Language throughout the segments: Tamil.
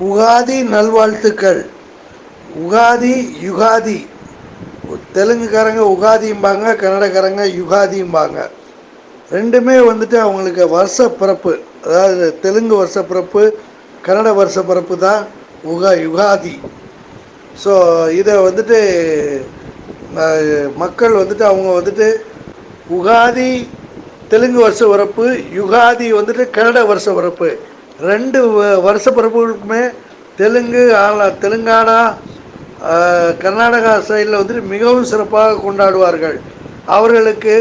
உகாதி நல்வாழ்த்துக்கள். உகாதி யுகாதி, தெலுங்குக்காரங்க உகாதிம்பாங்க, கன்னடக்காரங்க யுகாதிம்பாங்க. ரெண்டுமே வந்துட்டு அவங்களுக்கு வருஷ பிறப்பு, அதாவது தெலுங்கு வருஷ பிறப்பு, கன்னட வருஷ பிறப்பு தான் யுகாதி. ஸோ இதை வந்துட்டு மக்கள் வந்துட்டு அவங்க வந்துட்டு உகாதி தெலுங்கு வருஷ பிறப்பு, யுகாதி வந்துட்டு கன்னட வருஷ பிறப்பு, ரெண்டு வருஷ பிறப்புகளுக்குமே தெலுங்கானா கர்நாடகா சைடில் வந்துட்டு மிகவும் சிறப்பாக கொண்டாடுவார்கள். அவர்களுக்கு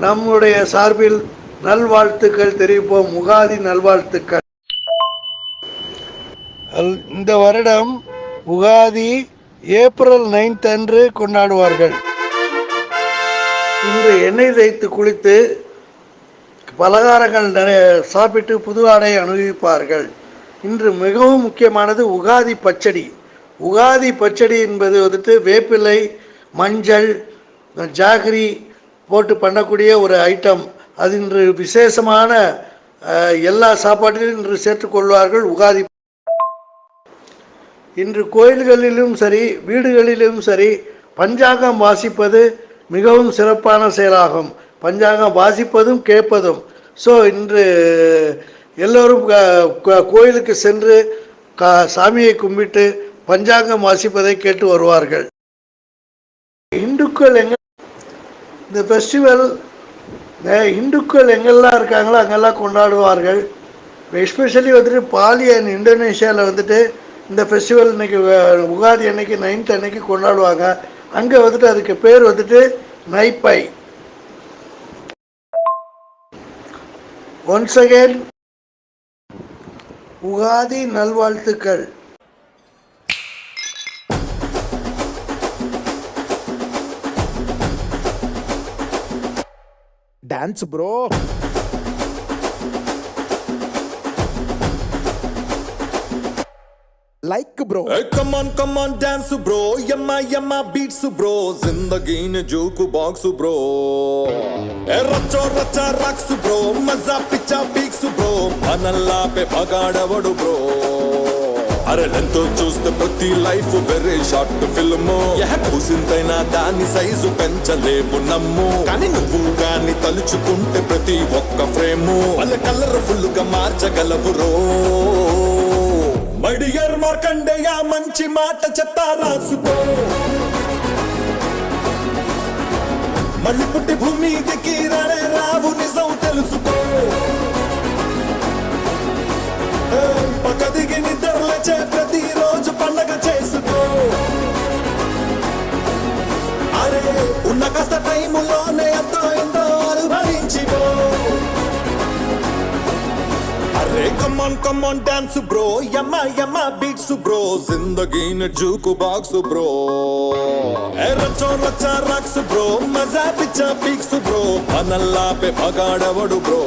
நம்முடைய சார்பில் நல்வாழ்த்துக்கள் தெரிவிப்போம். உகாதி நல்வாழ்த்துக்கள். இந்த வருடம் உகாதி ஏப்ரல் 9 அன்று கொண்டாடுவார்கள். இன்று எண்ணெய் தேய்த்து குளித்து பலகாரங்கள் சாப்பிட்டு புது ஆடை அனுபவிப்பார்கள். இன்று மிகவும் முக்கியமானது உகாதி பச்சடி. உகாதி பச்சடி என்பது வந்துட்டு வேப்பிலை, மஞ்சள், ஜாகரி போட்டு பண்ணக்கூடிய ஒரு ஐட்டம். அது இன்று விசேஷமான எல்லா சாப்பாட்டிலும் இன்று சேர்த்துக்கொள்வார்கள். உகாதி இன்று கோயில்களிலும் சரி வீடுகளிலும் சரி பஞ்சாங்கம் வாசிப்பது மிகவும் சிறப்பான செயலாகும். பஞ்சாங்கம் வாசிப்பதும் கேட்பதும். ஸோ இன்று எல்லோரும் கோயிலுக்கு சென்று சாமியை கும்பிட்டு பஞ்சாங்கம் வாசிப்பதை கேட்டு வருவார்கள். இந்துக்கள் இந்த ஃபெஸ்டிவல் இந்துக்கள் எங்கெல்லாம் இருக்காங்களோ அங்கெல்லாம் கொண்டாடுவார்கள். எஸ்பெஷலி வந்துட்டு பாலி அண்ட் இந்தோனேஷியாவில் வந்துட்டு இந்த ஃபெஸ்டிவல் இன்னைக்கு உகாதி அன்னைக்கு 9th அன்னைக்கு கொண்டாடுவாங்க. அங்கே வந்துட்டு அதுக்கு பேர் வந்துட்டு நைப்பை. ஒன்ஸ் அகேன் உகாதி நல்வாழ்த்துக்கள். Dance bro. like bro. Hey, come on dance bro. Yamma beats bro. Zindagi ne juke box bro. Hey, racha rocks bro. Maza picha peaks bro. Manalla pe bhagada bro. అరే లెంతో చూస్తే ప్రతి లైఫ్ వెరీ షార్ట్ ఫిల్మ్. కూసింతైనా దాని సైజు పెంచలేవు నమ్ము. కానీ నువ్వు గాని తలుచుకుంటే ప్రతి ఒక్క ఫ్రేము వాళ్ళ కలర్ఫుల్ గా మార్చగలవు రో. మై డియర్ మార్కండేయ మంచి మాట చెప్తా రాసుకో. మళ్ళీ పుట్టి భూమి దిగి రానే రావు నిజం తెలుసుకో. పక్క దిగి నిద్రలేచే ప్రతిరోజు పండగ చేసుకో. అరే ఉన్న కాస్త టైములోనే ఎంతో ఎంతో అనుభవించిపో. అరే కమ్ ఆన్ డాన్స్ బ్రో. యమ్మ బీట్స్ బ్రో. జిందగీని జూకు బాక్స్ బ్రో. రచ్చా రాక్స్ బ్రో. మజా పిచ్చా పీక్స్ బ్రో. మనల్లా పే భగాడవడు బ్రో.